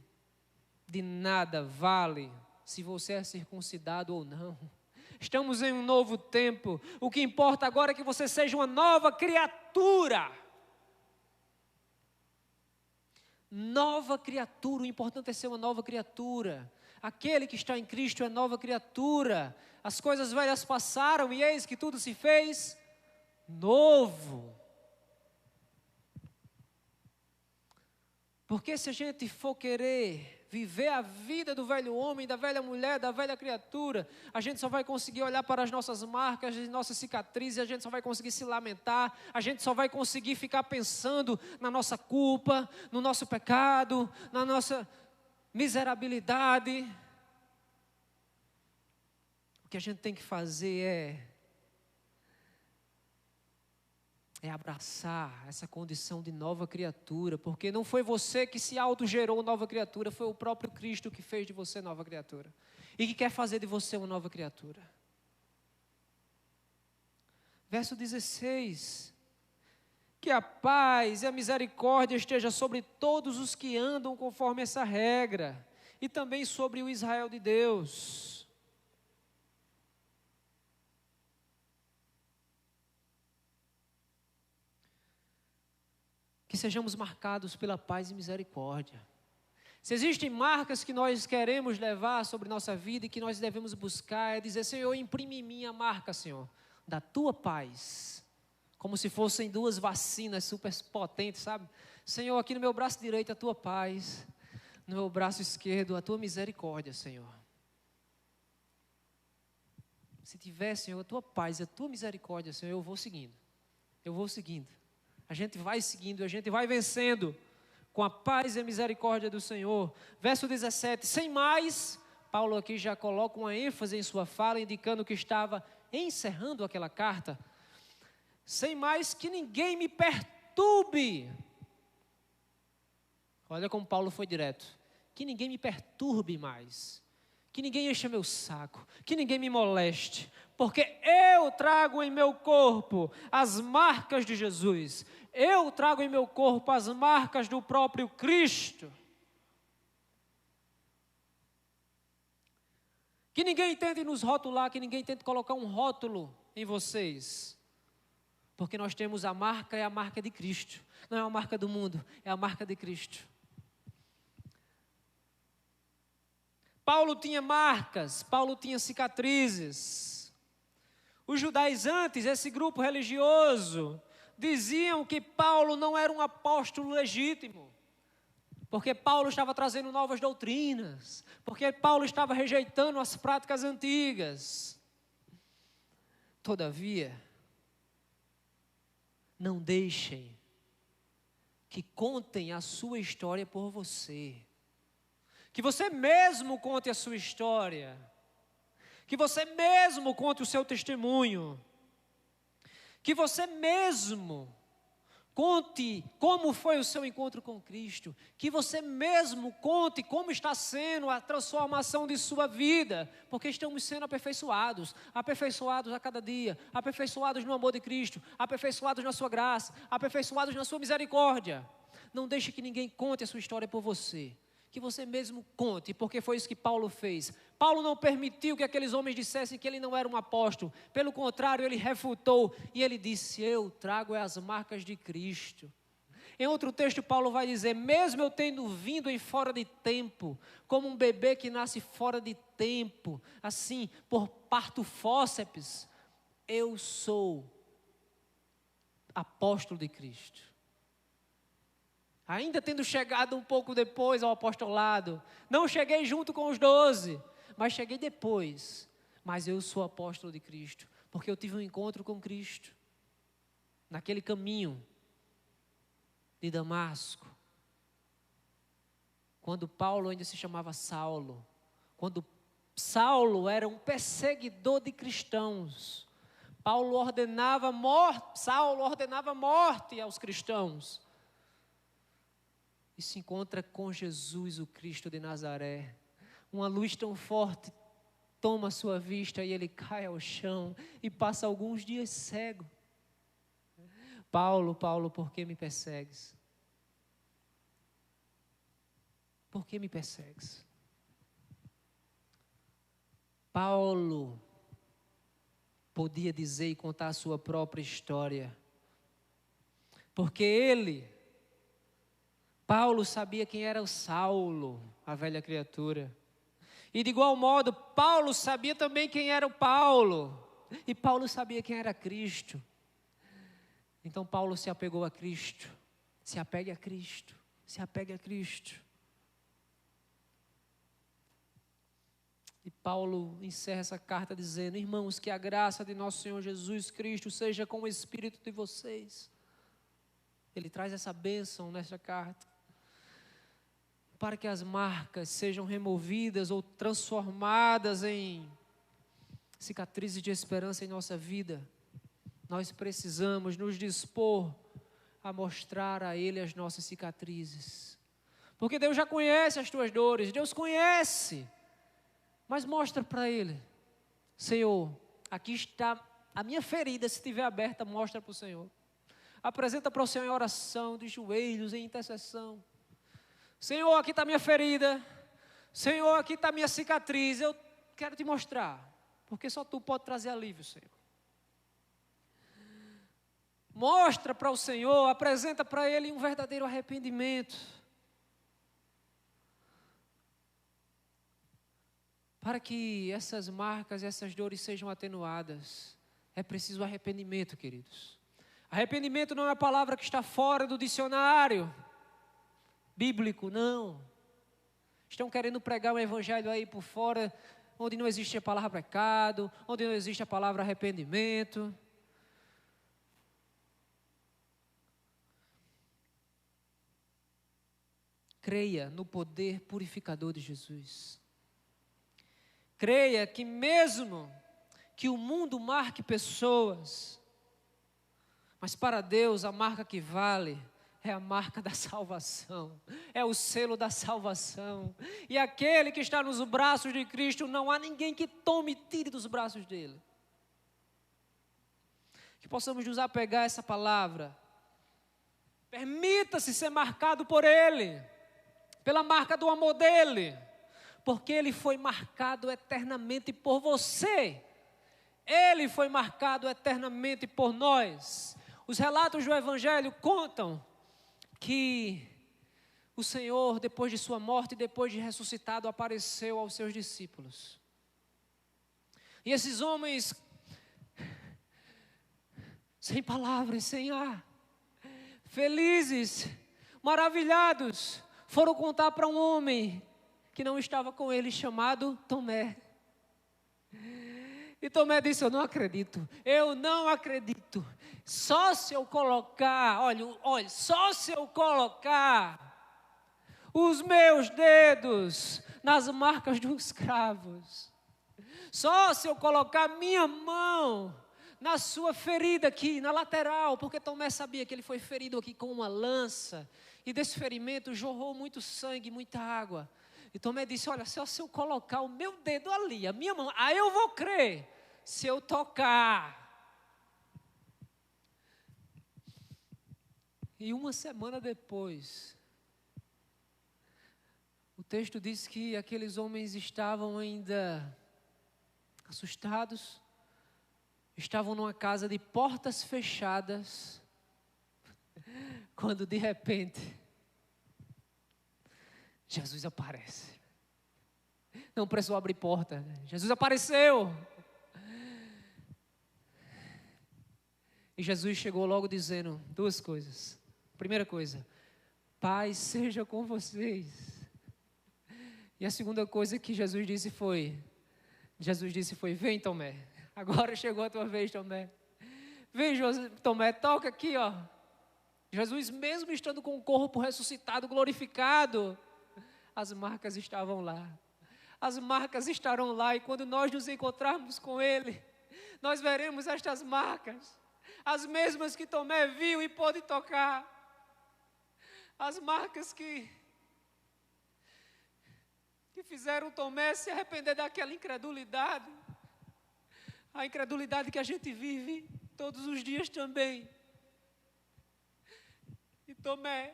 de nada vale se você é circuncidado ou não. Estamos em um novo tempo. O que importa agora é que você seja uma nova criatura. Nova criatura, o importante é ser uma nova criatura. Aquele que está em Cristo é nova criatura. As coisas velhas passaram e eis que tudo se fez novo. Porque se a gente for querer viver a vida do velho homem, da velha mulher, da velha criatura, a gente só vai conseguir olhar para as nossas marcas, as nossas cicatrizes, a gente só vai conseguir se lamentar, a gente só vai conseguir ficar pensando na nossa culpa, no nosso pecado, na nossa miserabilidade. O que a gente tem que fazer é abraçar essa condição de nova criatura, porque não foi você que se autogerou nova criatura, foi o próprio Cristo que fez de você nova criatura, e que quer fazer de você uma nova criatura. Verso 16, que a paz e a misericórdia esteja sobre todos os que andam conforme essa regra, e também sobre o Israel de Deus. Que sejamos marcados pela paz e misericórdia. Se existem marcas que nós queremos levar sobre nossa vida e que nós devemos buscar, é dizer: Senhor, imprime em mim a marca, Senhor, da tua paz. Como se fossem duas vacinas super potentes, sabe? Senhor, aqui no meu braço direito a tua paz. no meu braço esquerdo a tua misericórdia, Senhor. Se tiver, Senhor, a tua paz, a tua misericórdia, Senhor, eu vou seguindo. Eu vou seguindo. A gente vai seguindo, a gente vai vencendo com a paz e a misericórdia do Senhor. Verso 17, sem mais, Paulo aqui já coloca uma ênfase em sua fala, indicando que estava encerrando aquela carta. Sem mais que ninguém me perturbe. Olha como Paulo foi direto. Que ninguém me perturbe mais. Que ninguém encha meu saco. Que ninguém me moleste. Porque eu trago em meu corpo as marcas de Jesus. Eu trago em meu corpo as marcas do próprio Cristo. Que ninguém tente nos rotular, que ninguém tente colocar um rótulo em vocês. Porque nós temos a marca, é a marca de Cristo. Não é a marca do mundo, é a marca de Cristo. Paulo tinha marcas, Paulo tinha cicatrizes. Os judaizantes, esse grupo religioso, diziam que Paulo não era um apóstolo legítimo. Porque Paulo estava trazendo novas doutrinas. Porque Paulo estava rejeitando as práticas antigas. Todavia, não deixem que contem a sua história por você. Que você mesmo conte a sua história. Que você mesmo conte o seu testemunho. Que você mesmo conte como foi o seu encontro com Cristo. Que você mesmo conte como está sendo a transformação de sua vida. Porque estamos sendo aperfeiçoados. Aperfeiçoados a cada dia. Aperfeiçoados no amor de Cristo. Aperfeiçoados na sua graça. Aperfeiçoados na sua misericórdia. Não deixe que ninguém conte a sua história por você. Que você mesmo conte, porque foi isso que Paulo fez. Paulo não permitiu que aqueles homens dissessem que ele não era um apóstolo. Pelo contrário, ele refutou e ele disse: eu trago as marcas de Cristo. Em outro texto, Paulo vai dizer: mesmo eu tendo vindo em fora de tempo, como um bebê que nasce fora de tempo, assim, por parto fórceps, eu sou apóstolo de Cristo. Ainda tendo chegado um pouco depois ao apostolado, não cheguei junto com os 12, mas cheguei depois. Mas eu sou apóstolo de Cristo, porque eu tive um encontro com Cristo, naquele caminho de Damasco, quando Paulo ainda se chamava Saulo, quando Saulo era um perseguidor de cristãos. Saulo ordenava morte aos cristãos. E se encontra com Jesus, o Cristo de Nazaré. Uma luz tão forte toma a sua vista e ele cai ao chão e passa alguns dias cego. Paulo, Paulo, por que me persegues? Por que me persegues? Paulo podia dizer e contar a sua própria história. Porque Paulo sabia quem era o Saulo, a velha criatura. E de igual modo, Paulo sabia também quem era o Paulo. E Paulo sabia quem era Cristo. Então Paulo se apegou a Cristo. Se apegue a Cristo. Se apegue a Cristo. E Paulo encerra essa carta dizendo: irmãos, que a graça de nosso Senhor Jesus Cristo seja com o espírito de vocês. Ele traz essa bênção nessa carta. Para que as marcas sejam removidas ou transformadas em cicatrizes de esperança em nossa vida, nós precisamos nos dispor a mostrar a Ele as nossas cicatrizes. Porque Deus já conhece as tuas dores, Deus conhece, mas mostra para Ele: Senhor, aqui está a minha ferida, se estiver aberta, mostra para o Senhor. Apresenta para o Senhor em oração, de joelhos, em intercessão. Senhor, aqui está a minha ferida. Senhor, aqui está a minha cicatriz. Eu quero te mostrar, porque só Tu pode trazer alívio, Senhor. Mostra para o Senhor, apresenta para Ele um verdadeiro arrependimento. Para que essas marcas e essas dores sejam atenuadas, é preciso arrependimento, queridos. Arrependimento não é a palavra que está fora do dicionário bíblico, não. Estão querendo pregar um evangelho aí por fora, onde não existe a palavra pecado, onde não existe a palavra arrependimento. Creia no poder purificador de Jesus. Creia que mesmo que o mundo marque pessoas, mas para Deus a marca que vale é a marca da salvação, é o selo da salvação. E aquele que está nos braços de Cristo, não há ninguém que tome e tire dos braços dele. Que possamos nos apegar a essa palavra. Permita-se ser marcado por Ele, pela marca do amor dEle, porque Ele foi marcado eternamente por você. Ele foi marcado eternamente por nós. Os relatos do Evangelho contam que o Senhor, depois de sua morte e depois de ressuscitado, apareceu aos seus discípulos. E esses homens, sem palavras, sem ar, felizes, maravilhados, foram contar para um homem que não estava com ele, chamado Tomé. E Tomé disse: eu não acredito. Só se eu colocar, olha, só se eu colocar os meus dedos nas marcas dos cravos, só se eu colocar minha mão na sua ferida aqui, na lateral, porque Tomé sabia que ele foi ferido aqui com uma lança, e desse ferimento jorrou muito sangue, muita água. E Tomé disse: olha, só se eu colocar o meu dedo ali, a minha mão, aí eu vou crer, se eu tocar. E uma semana depois, o texto diz que aqueles homens estavam ainda assustados, estavam numa casa de portas fechadas, quando de repente Jesus aparece. Não precisou abrir porta, Jesus apareceu. E Jesus chegou logo dizendo duas coisas. Primeira coisa: paz seja com vocês. E a segunda coisa que Jesus disse foi: vem, Tomé. Agora chegou a tua vez, Tomé. Vem, Tomé, toca aqui, ó. Jesus, mesmo estando com o corpo ressuscitado, glorificado, as marcas estavam lá. As marcas estarão lá, e quando nós nos encontrarmos com Ele, nós veremos estas marcas, as mesmas que Tomé viu e pôde tocar. As marcas que fizeram Tomé se arrepender daquela incredulidade. A incredulidade que a gente vive todos os dias também. E Tomé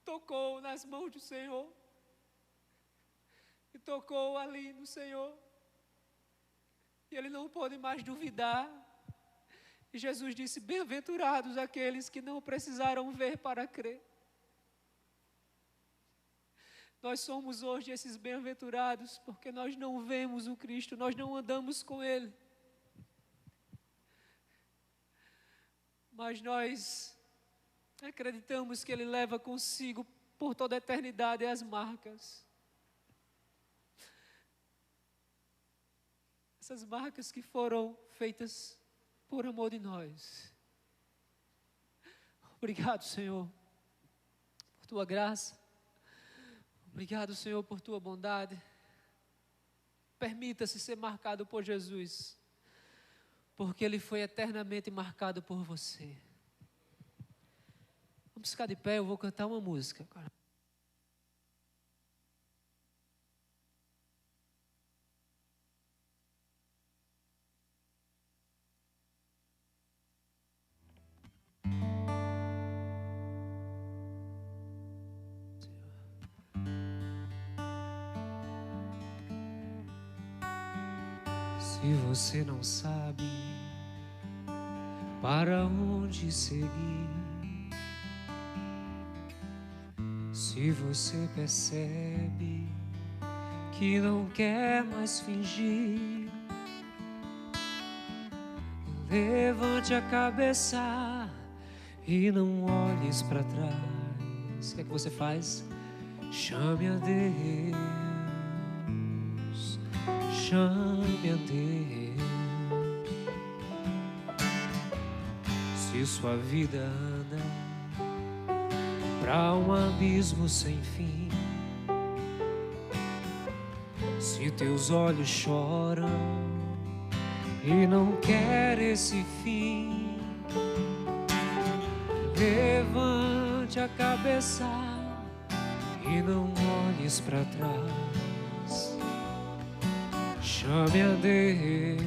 tocou nas mãos do Senhor. E tocou ali no Senhor. E ele não pôde mais duvidar. E Jesus disse: bem-aventurados aqueles que não precisaram ver para crer. Nós somos hoje esses bem-aventurados, porque nós não vemos o Cristo, nós não andamos com Ele. Mas nós acreditamos que Ele leva consigo por toda a eternidade as marcas. Essas marcas que foram feitas por amor de nós. Obrigado, Senhor, por Tua graça. Obrigado, Senhor, por Tua bondade. Permita-se ser marcado por Jesus, porque Ele foi eternamente marcado por você. Vamos ficar de pé, eu vou cantar uma música agora. Se você não sabe para onde seguir, se você percebe que não quer mais fingir, levante a cabeça e não olhes para trás. O que é que você faz? Chame a Deus, chame a Deus. Se sua vida anda pra um abismo sem fim, se teus olhos choram e não quer esse fim, levante a cabeça e não olhes para trás. Chame a Deus,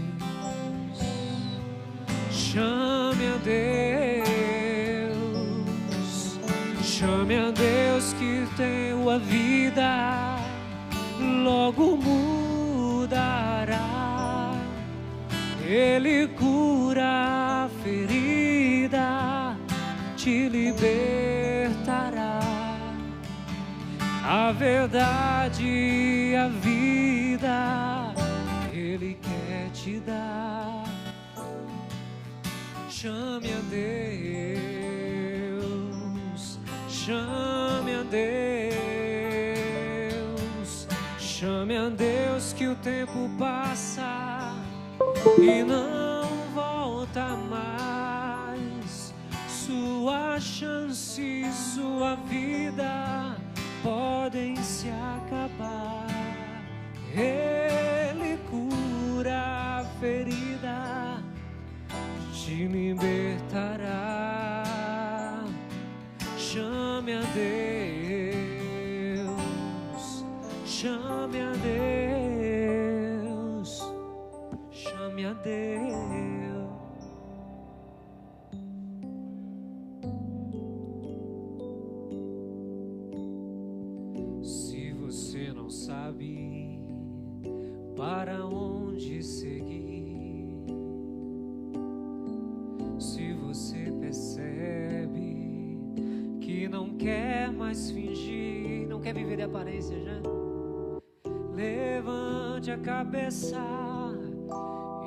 chame a Deus, chame a Deus que teu a vida logo mudará. Ele cura a ferida, te libertará. A verdade e a vida Ele quer te dar. Chame a Deus, chame a Deus, chame a Deus que o tempo passa e não volta mais. Sua chance, sua vida podem se acabar. Ele cura a ferida, te libertará. Chame a Deus, chame a Deus, chame a Deus. Se você não sabe para onde seguir, se você percebe que não quer mais fingir, não quer viver de aparência já, levante a cabeça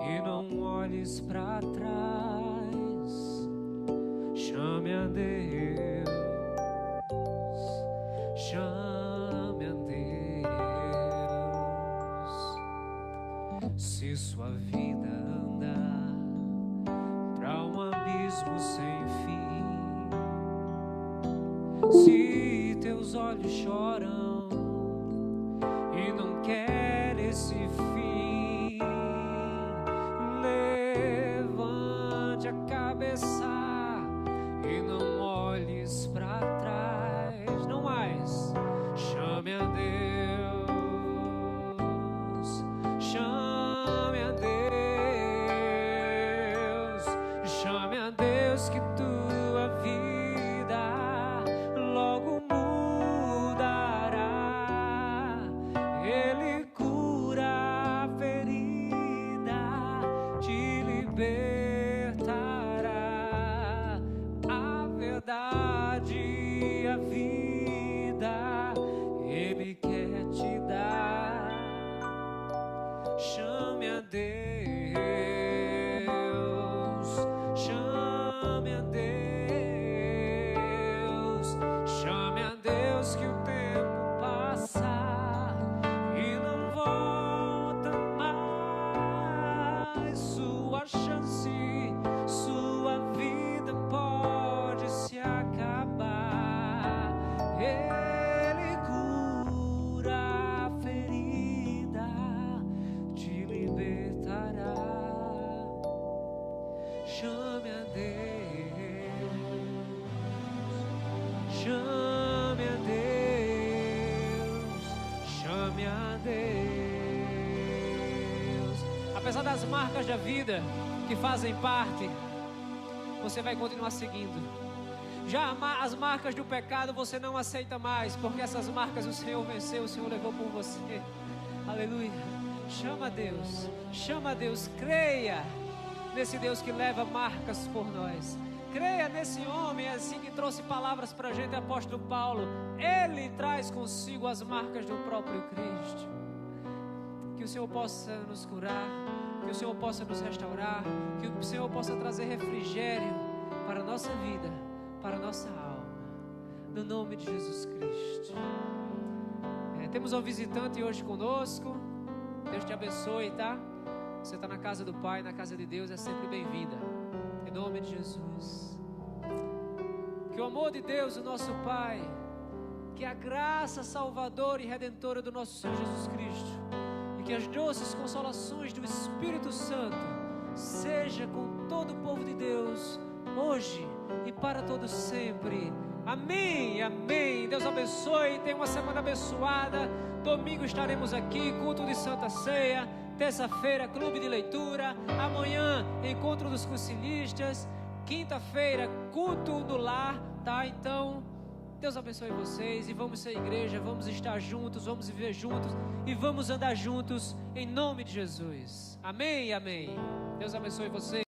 e não olhes para trás. Chame a Deus, chame a Deus. Se sua vida anda pra um abismo sem fim, se teus olhos choram e não quer esse fim, levante a cabeça e não olhes para trás. Não mais. Chame a Deus, chame a Deus, chame a Deus que tua vida logo mudará. Ele cura a ferida, te libertará. A verdade e a vida Ele quer te dar. Chame a Deus, chame a Deus, chame a Deus que o tempo passa e não volta mais. Sua chance, sua vida pode se acabar. Ele cura a ferida, te libertará. Chame a Deus, chame a Deus, chame a Deus. Apesar das marcas da vida que fazem parte, você vai continuar seguindo. Já as marcas do pecado você não aceita mais, porque essas marcas o Senhor venceu, o Senhor levou por você. Aleluia. Chama a Deus, chama a Deus. Creia nesse Deus que leva marcas por nós. Creia nesse homem assim que trouxe palavras para a gente, apóstolo Paulo. Ele traz consigo as marcas do próprio Cristo. Que o Senhor possa nos curar, que o Senhor possa nos restaurar, que o Senhor possa trazer refrigério para a nossa vida, para a nossa alma, no nome de Jesus Cristo. Temos um visitante hoje conosco. Deus te abençoe, tá? Você está na casa do Pai, na casa de Deus, é sempre bem-vinda. Em nome de Jesus. Que o amor de Deus, o nosso Pai, que a graça salvadora e redentora do nosso Senhor Jesus Cristo, e que as doces consolações do Espírito Santo seja com todo o povo de Deus, hoje e para todos sempre. Amém, amém. Deus abençoe, tenha uma semana abençoada. Domingo estaremos aqui, culto de Santa Ceia. Terça-feira, clube de leitura. Amanhã, encontro dos cursilistas. Quinta-feira, culto no lar, tá? Então, Deus abençoe vocês e vamos ser igreja, vamos estar juntos, vamos viver juntos e vamos andar juntos em nome de Jesus. Amém, amém. Deus abençoe vocês.